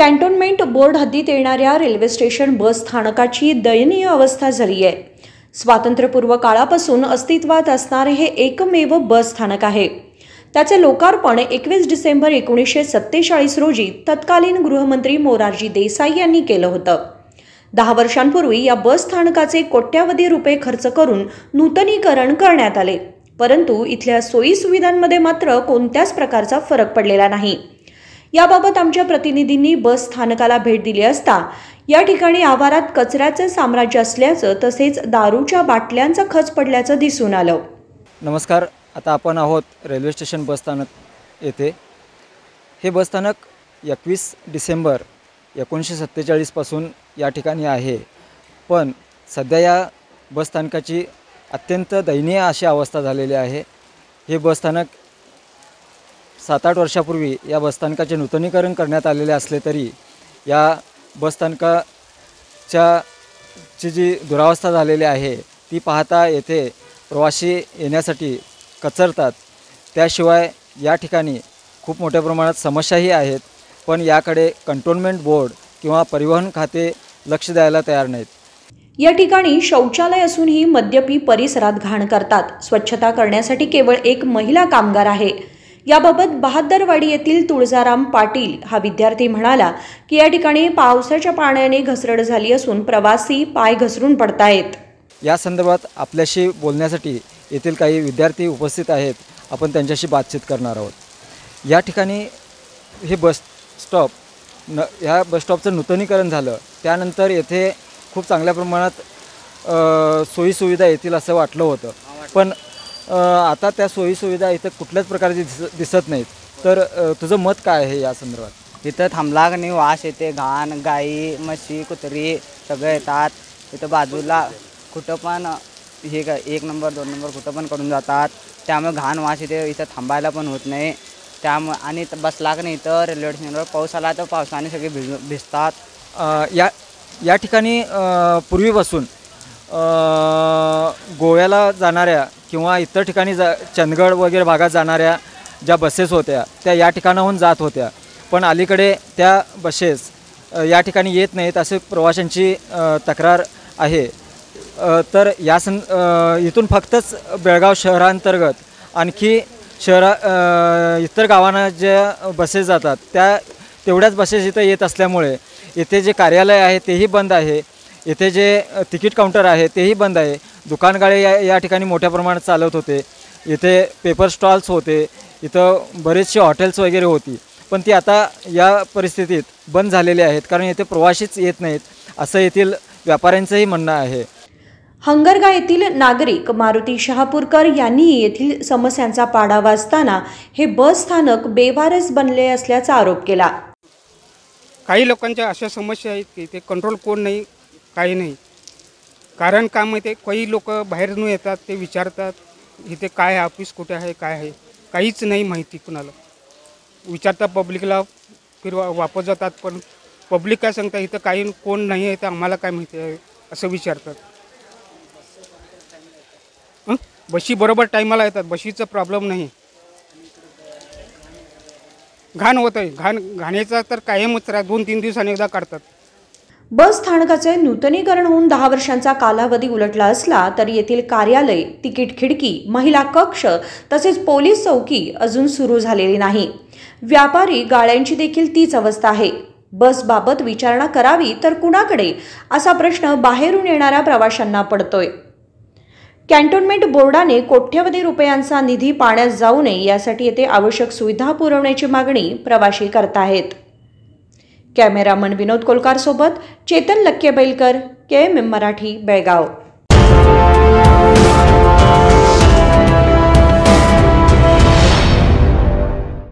Cantonment board हद्दीत येणाऱ्या railway station bus स्थानकाची दयनीय अवस्था झाली आहे। स्वातंत्र्यपूर्व काळापासून अस्तित्वात असणारे हे एकमेव बस स्थानक आहे। त्याचे लोकार्पण 21 डिसेंबर 1947 रोजी तत्कालीन गृहमंत्री मोरारजी देसाई यांनी केलं होतं। 10 वर्षांपूर्वी या बस स्थानकाचे कोट्यावधी रुपये खर्च करून नूतनीकरण करण्यात आले, परंतु इथल्या सोयी सुविधांमध्ये मात्र कोणत्याच प्रकारचा फरक पडलेला नाही। याबाबत आमच्या प्रतिनिधींनी बस स्थानकाला भेट दिली असता या ठिकाणी आवारात कचऱ्याचे साम्राज्य असल्याचं तसेच दारूच्या बाटल्यांचा खच पडल्याचं दिसून आलं। नमस्कार, आता आपण आहोत रेल्वे स्टेशन बस स्थानक येथे। हे बस स्थानक 21 डिसेंबर 1947 पासून या ठिकाणी आहे, पण सध्या या बस स्थानकाची अत्यंत दयनीय अशी अवस्था झालेली आहे। हे बस स्थानक 7-8 वर्षापूर्वी या बसस्थानकाचे नूतनीकरण करण्यात आलेले असले तरी या बसस्थानकाची जी दुरावस्था झालेली आहे ती पाहता येथे प्रवासी येण्यासाठी कचरतात। त्याशिवाय या ठिकाणी खूप मोठ्या प्रमाणात समस्याही आहेत, पण याकडे कंटोन्मेंट बोर्ड किंवा परिवहन खाते लक्ष द्यायला तयार नाहीत। या ठिकाणी शौचालय असूनही मद्यपी परिसरात घाण करतात। स्वच्छता करण्यासाठी केवळ एक महिला कामगार आहे। याबाबत बहादरवाडी येथील तुळजाराम पाटील हा विद्यार्थी म्हणाला की या ठिकाणी पावसाच्या पाण्याने घसरड झाली असून प्रवासी पाय घसरून पडतायत। या संदर्भात आपल्याशी बोलण्यासाठी येथील काही विद्यार्थी उपस्थित आहेत, आपण त्यांच्याशी बातचीत करणार आहोत। या ठिकाणी हे बस स्टॉप ह्या बस स्टॉपचं नूतनीकरण झालं, त्यानंतर येथे खूप चांगल्या प्रमाणात सोयी सुविधा येतील असं वाटलं होतं, पण आता त्या सोयी सुविधा इथं कुठल्याच प्रकारची दिसत नाहीत। तर तुझं मत काय आहे या संदर्भात? इथं थांबला की नाही वास येते, घाण, गाई, म्हशी, कुत्री सगळे येतात। इथं बाजूला कुठं पण हे काय 1 नंबर 2 नंबर कुठं पण करून जातात, त्यामुळे घाण वास येते। इथं थांबायला पण होत नाही, त्यामुळे आणि बसला की नाही इथं रेल्वे स्टेशनवर पाऊस आला तर पावसाने सगळे भिजतात। या ठिकाणी पूर्वीपासून गोव्याला जाणाऱ्या किंवा इतर ठिकाणी चंदगड वगैरे भागात जाणाऱ्या ज्या बसेस होत्या त्या या ठिकाणाहून जात होत्या, पण अलीकडे त्या बसेस या ठिकाणी येत नाहीत असे प्रवाशांची तक्रार आहे। तर इथून फक्तच बेळगाव शहरांतर्गत आणखी इतर गावांना ज्या बसेस जातात त्या तेवढ्याच बसेस इथं येत असल्यामुळे इथे जे कार्यालय आहे तेही बंद आहे, इथे जे तिकीट काउंटर आहे तेही बंद आहे। दुकानगाळे या ठिकाणी मोठ्या प्रमाणात चालत होते, इथे पेपर स्टॉल्स होते, इथं बरेचसे हॉटेल्स वगैरे होती, पण ती आता या परिस्थितीत बंद झालेली आहेत, कारण इथे प्रवासीच येत नाहीत असं येथील व्यापाऱ्यांचंही म्हणणं आहे। हंगरगा येथील नागरिक मारुती शहापूरकर यांनी येथील समस्यांचा पाडा वाचताना हे बस स्थानक बेवारस बनले असल्याचा आरोप केला। काही लोकांच्या अशा समस्या आहेत की ते कंट्रोल कोण नाही, काही नाही। कारण काय माहिती, काही लोक बाहेरून येतात, ते विचारतात इथे काय आहे, ऑफिस कुठे आहे, काय आहे, काहीच नाही माहिती कुणाला। विचारतात पब्लिकला, फिर वापस जातात, पण पब्लिक काय सांगतात इथं काही कोण नाही आहे तर आम्हाला काय माहिती आहे असं विचारतात। बशी बरोबर टायमाला येतात, बशीचा प्रॉब्लेम नाही। घाण होत आहे, घाणीचा तर कायमच 2-3 दिवसांनी एकदा काढतात। बस स्थानकाचे नूतनीकरण होऊन 10 वर्षांचा कालावधी उलटला असला तरी येथील कार्यालय, तिकीट खिडकी, महिला कक्ष तसेच पोलीस चौकी अजून सुरू झालेली नाही। व्यापारी गाळ्यांची देखील तीच अवस्था आहे। बस बाबत विचारणा करावी तर कुणाकडे असा प्रश्न बाहेरून येणाऱ्या प्रवाशांना पडतोय। कॅन्टोन्मेंट बोर्डाने कोट्यवधी रुपयांचा निधी पाण्यात जाऊ नये यासाठी येथे आवश्यक सुविधा पुरवण्याची मागणी प्रवासी करतायत। कॅमेरामन विनोद कोलकार सोबत चेतन लक्केबैलकर, KMM मराठी, बेळगाव।